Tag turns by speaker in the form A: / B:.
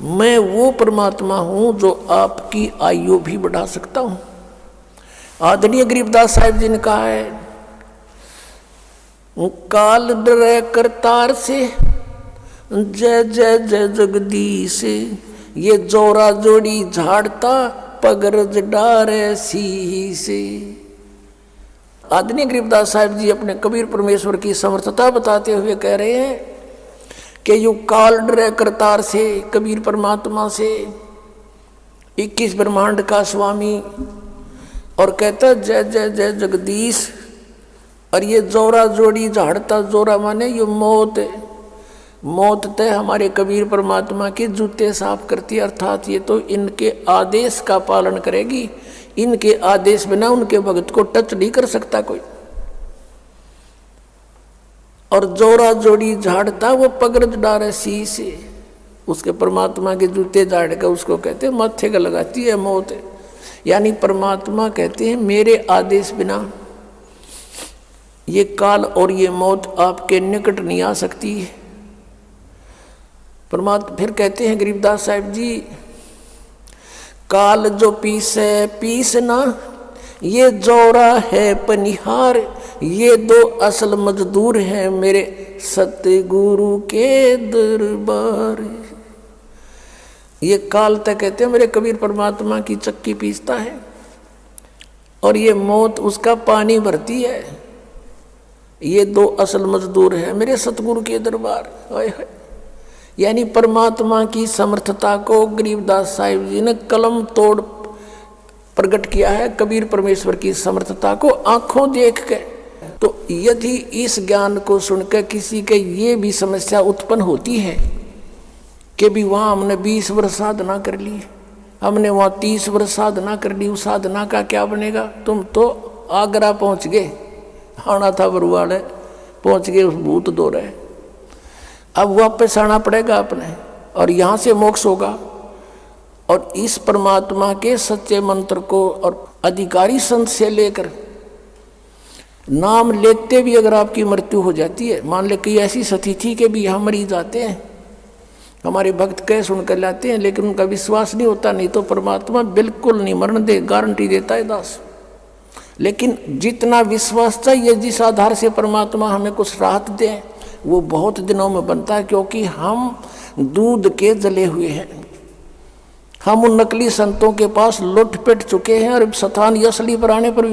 A: मैं वो परमात्मा हूं जो आपकी आयु भी बढ़ा सकता हूं। आदरणीय गरीबदास साहिब जी ने कहा है, काल डरे करतार से जय जय जय जगदीश, ये जोरा जोड़ी झाड़ता पगरज डारे सी से। आदरणीय गरीबदास साहिब जी अपने कबीर परमेश्वर की समर्थता बताते हुए कह रहे हैं कि यू काल डरे करतार से, कबीर परमात्मा से, 21 ब्रह्मांड का स्वामी, और कहता जय जय जय जगदीश। और ये जोरा जोड़ी झाड़ता, जोरा माने ये मौत, मौत तय हमारे कबीर परमात्मा के जूते साफ करती, अर्थात ये तो इनके आदेश का पालन करेगी। इनके आदेश बिना उनके भगत को टच नहीं कर सकता कोई। और जोरा जोड़ी झाड़ता वो पगरज डारे सी से, उसके परमात्मा के जूते झाड़ कर उसको कहते हैं माथे का लगाती है मौत। यानी परमात्मा कहते हैं मेरे आदेश बिना ये काल और ये मौत आपके निकट नहीं आ सकती है। परमात्मा फिर कहते हैं गरीबदास साहिब जी, काल जो पीसे पीस ना, ये जोरा है पनिहार, ये दो असल मजदूर हैं मेरे सतगुरु के दरबार। ये काल तक कहते हैं मेरे कबीर परमात्मा की चक्की पीसता है, और ये मौत उसका पानी भरती है। ये दो असल मजदूर हैं मेरे सतगुरु के दरबार। यानी परमात्मा की समर्थता को गरीबदास साहिब जी ने कलम तोड़ प्रकट किया है, कबीर परमेश्वर की समर्थता को आंखों देख के। तो यदि इस ज्ञान को सुनकर किसी के ये भी समस्या उत्पन्न होती है कि भी वहाँ हमने 20 वर्ष साधना कर ली, हमने वहाँ 30 वर्ष साधना कर ली, उस साधना का क्या बनेगा? तुम तो आगरा पहुँच गए, आना था बरुआड़े, पहुँच गए उस भूत दो रहे, अब वापस आना पड़ेगा अपने, और यहाँ से मोक्ष होगा। और इस परमात्मा के सच्चे मंत्र को और अधिकारी संत से लेकर नाम लेते भी अगर आपकी मृत्यु हो जाती है, मान ले कि ऐसी स्थिति के भी यहाँ मरीज आते हैं, हमारे भक्त कह सुनकर लाते हैं, लेकिन उनका विश्वास नहीं होता, नहीं तो परमात्मा बिल्कुल नहीं मरण दे, गारंटी देता है दास। लेकिन जितना विश्वास चाहिए, जिस आधार से परमात्मा हमें कुछ राहत दे, वो बहुत दिनों में बनता है, क्योंकि हम दूध के जले हुए हैं। हम उन नकली संतों के पास लुट पिट चुके हैं, और सतान असली पर आने पर